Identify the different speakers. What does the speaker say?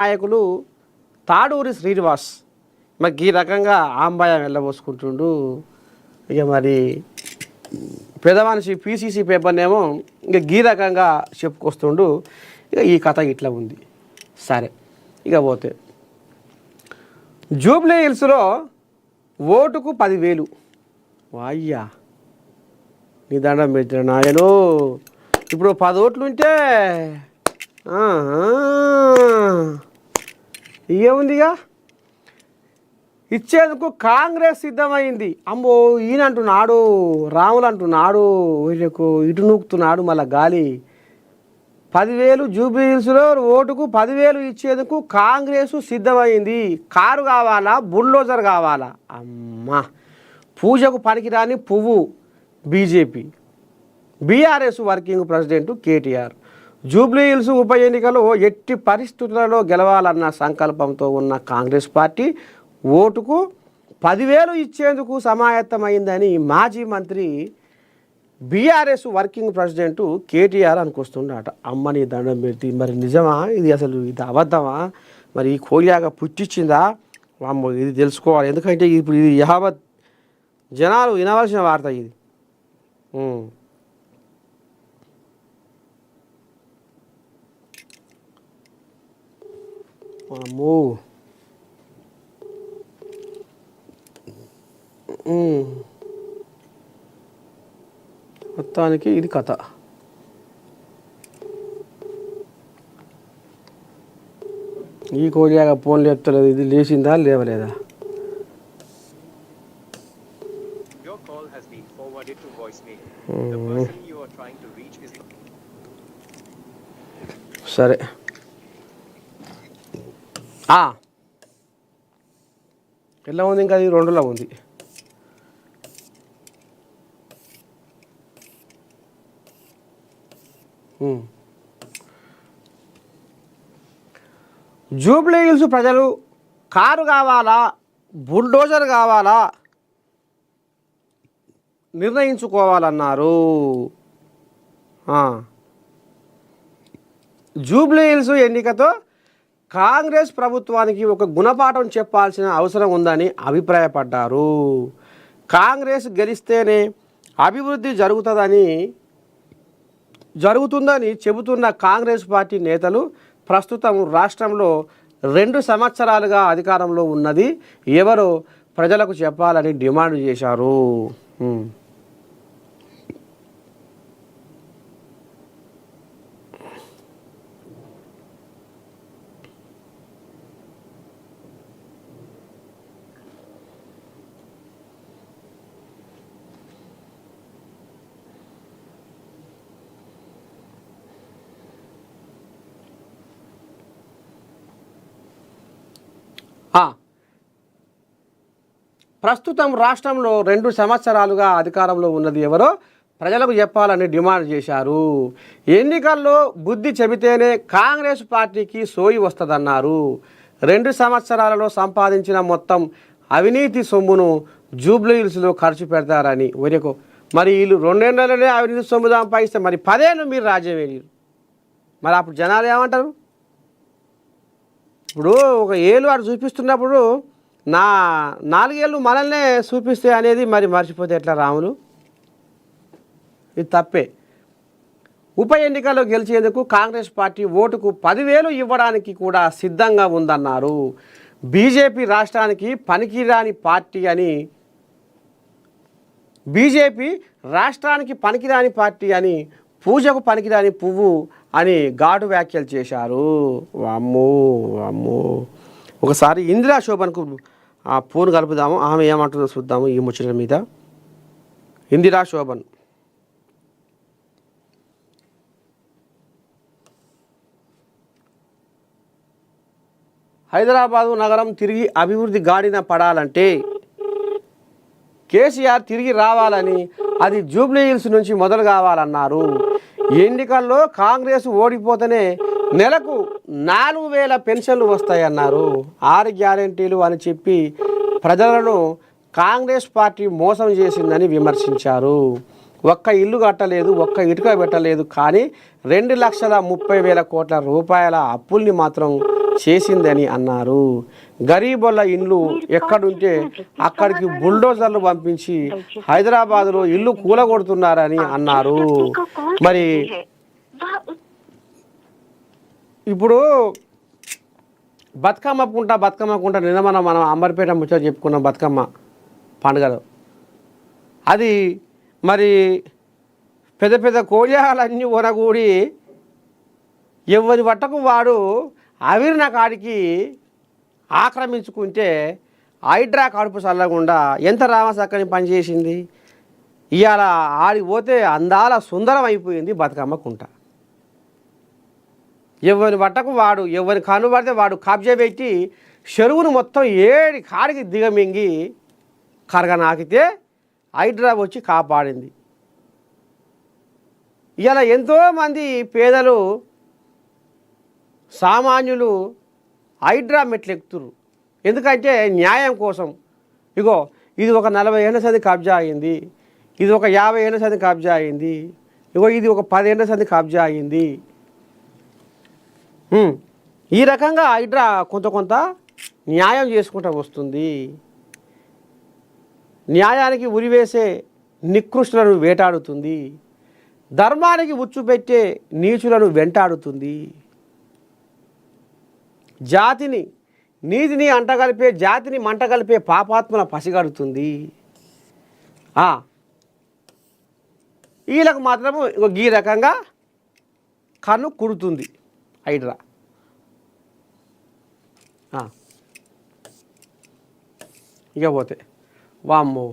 Speaker 1: నాయకులు తాడూరి శ్రీనివాస్ మరి ఈ రకంగా ఆంబాయం వెళ్ళబోసుకుంటుండు. ఇక మరి పెదమనిషి పీసీసీ పేపర్నేమో ఇక ఈ రకంగా చెప్పుకొస్తుండు. ఇక ఈ కథ ఇట్లా ఉంది. సరే ఇక పోతే జూబ్లీ హిల్స్లో ఓటుకు 10,000. వాయ్యా నీ దండం పెట్టిన నాయను. ఇప్పుడు 10 ఓట్లు ఉంటే ఏముందిగా ఇచ్చేందుకు కాంగ్రెస్ సిద్ధమైంది. అమ్మో ఈయన అంటున్నాడు, రాములు అంటున్నాడు, వీళ్ళకు ఇటు నూకుతున్నాడు. మళ్ళీ గాలి 10,000 జూబ్లీ హిల్స్లో ఓటుకు 10,000 ఇచ్చేందుకు కాంగ్రెస్ సిద్ధమైంది. కారు కావాలా, బుల్డోజర్ కావాలా? అమ్మా పూజకు పనికిరాని పువ్వు BJP. BRS working president KTR Jubilee hills ఉప ఎన్నికలో ఎట్టి పరిస్థితులలో గెలవాలన్న సంకల్పంతో ఉన్న కాంగ్రెస్ పార్టీ ఓటుకు 10,000 ఇచ్చేందుకు సమాయత్తమైందని మాజీ మంత్రి బీఆర్ఎస్ వర్కింగ్ ప్రెసిడెంట్ కేటీఆర్ అనుకొస్తుండట. అమ్మని దండం పెట్టి మరి నిజమా ఇది? అసలు ఇది అబద్ధమా? మరి ఈ కోరియాగా పుట్టించిందా? అమ్మ ఇది తెలుసుకోవాలి. ఎందుకంటే ఇప్పుడు ఇది యావత్ జనాలు వినవలసిన వార్త ఇది. అమ్మో మొత్తానికి ఇది కథ. ఈ కోరియాగా ఫోన్ లేపుతలేదు. ఇది లేచిందా లేవలేదా? సరే ఎలా ఉంది? ఇంకా అది 2లో ఉంది. జూబ్లీ హిల్స్ ప్రజలు కారు కావాలా, బుల్డోజర్ కావాలా నిర్ణయించుకోవాలన్నారు. జూబ్లీ హిల్స్ ఎన్నికతో కాంగ్రెస్ ప్రభుత్వానికి ఒక గుణపాఠం చెప్పాల్సిన అవసరం ఉందని అభిప్రాయపడ్డారు. కాంగ్రెస్ గెలిస్తేనే అభివృద్ధి జరుగుతుందని చెబుతున్న కాంగ్రెస్ పార్టీ నేతలు ప్రస్తుతం రాష్ట్రంలో 2 సంవత్సరాలుగా అధికారంలో ఉన్నది ఎవరో ప్రజలకు చెప్పాలని డిమాండ్ చేశారు. ప్రస్తుతం రాష్ట్రంలో 2 సంవత్సరాలుగా అధికారంలో ఉన్నది ఎవరో ప్రజలకు చెప్పాలని డిమాండ్ చేశారు. ఎన్నికల్లో బుద్ధి చెబితేనే కాంగ్రెస్ పార్టీకి సోయి వస్తుందన్నారు. 2 సంవత్సరాలలో సంపాదించిన మొత్తం అవినీతి సొమ్మును జూబ్లీ హిల్స్లో ఖర్చు పెడతారని వరకు. మరి వీళ్ళు 2 ఏళ్లలోనే అవినీతి సొమ్ము సంపాదిస్తే మరి 10 ఏళ్ళు మీరు రాజ్యం వేయరు. మరి అప్పుడు జనాలు ఏమంటారు? ఇప్పుడు ఒక ఏళ్ళు వాడు చూపిస్తున్నప్పుడు నా 4 ఏళ్ళు మనల్నే చూపిస్తే అనేది మరి మర్చిపోతే ఎట్లా రాములు? ఇది తప్పే. ఉప ఎన్నికల్లో గెలిచేందుకు కాంగ్రెస్ పార్టీ ఓటుకు 10,000 ఇవ్వడానికి కూడా సిద్ధంగా ఉందన్నారు. బీజేపీ రాష్ట్రానికి పనికిరాని పార్టీ అని పూజకు పనికిరాని పువ్వు అని ఘాటు వ్యాఖ్యలు చేశారు. అమ్మో ఒకసారి ఇందిరా శోభన్కు ఆ ఫోన్ కలుపుదాము, ఆమె ఏమంటుందో చూద్దాము ఈ ముచ్చట మీద. ఇందిరా శోభన్. హైదరాబాదు నగరం తిరిగి అభివృద్ధి గాడిన పడాలంటే కేసీఆర్ తిరిగి రావాలని, అది జూబ్లీ హిల్స్ నుంచి మొదలు కావాలన్నారు. ఎన్నికల్లో కాంగ్రెస్ ఓడిపోతేనే నెలకు 4,000 పెన్షన్లు వస్తాయన్నారు. 6 గ్యారెంటీలు అని చెప్పి ప్రజలను కాంగ్రెస్ పార్టీ మోసం చేసిందని విమర్శించారు. ఒక్క ఇల్లు కట్టలేదు, ఒక్క ఇటుక పెట్టలేదు, కానీ 2,30,000 కోట్ల రూపాయల అప్పుల్ని మాత్రం చేసిందని అన్నారు. గరీబుల ఇండ్లు ఎక్కడుంటే అక్కడికి బుల్డోజర్లు పంపించి హైదరాబాదులో ఇల్లు కూలగొడుతున్నారని అన్నారు. మరి ఇప్పుడు బతుకమ్మకుంటా నిన్న మనం అంబర్పేట ముచ్చట చెప్పుకున్నాం. బతుకమ్మ పండుగలో అది మరి పెద్ద పెద్ద కోజాలన్నీ ఒనగూడి ఎవరి పట్టకు వాడు అవిరిన కాడికి ఆక్రమించుకుంటే హైడ్రా కడుపు చల్లకుండా ఎంత రామసక్కని పనిచేసింది. ఇవాళ ఆడికి పోతే అందాల సుందరం అయిపోయింది బతుకమ్మ కుంట. ఎవరి పట్టకు వాడు, ఎవరి కన్ను పడితే వాడు కబ్జా పెట్టి చెరువును మొత్తం ఏడి కాడికి దిగమింగి కరగనాకితే హైడ్రా వచ్చి కాపాడింది. ఇలా ఎంతోమంది పేదలు సామాన్యులు హైడ్రా మెట్లు ఎక్కుతురు. ఎందుకంటే న్యాయం కోసం. ఇగో ఇది ఒక 40 ఏళ్ళ సంది కబ్జా అయింది, ఇది ఒక 50 ఏళ్ళ సంది కబ్జా అయింది, ఇగో ఇది ఒక 10 ఏళ్ళ సంది కబ్జా అయింది. ఈ రకంగా హైడ్రా కొంత న్యాయం చేసుకుంటూ వస్తుంది. న్యాయానికి ఉరివేసే నికృష్టులను వేటాడుతుంది, ధర్మానికి ఉచ్చు పెట్టే నీచులను వెంటాడుతుంది, జాతిని నీతిని అంటగలిపే జాతిని మంటగలిపే పాపాత్మల పసిగడుతుంది. వీళ్ళకు మాత్రము ఈ రకంగా కన్ను కుడుతుంది హైడ్రా. ఇక పోతే వామ్మో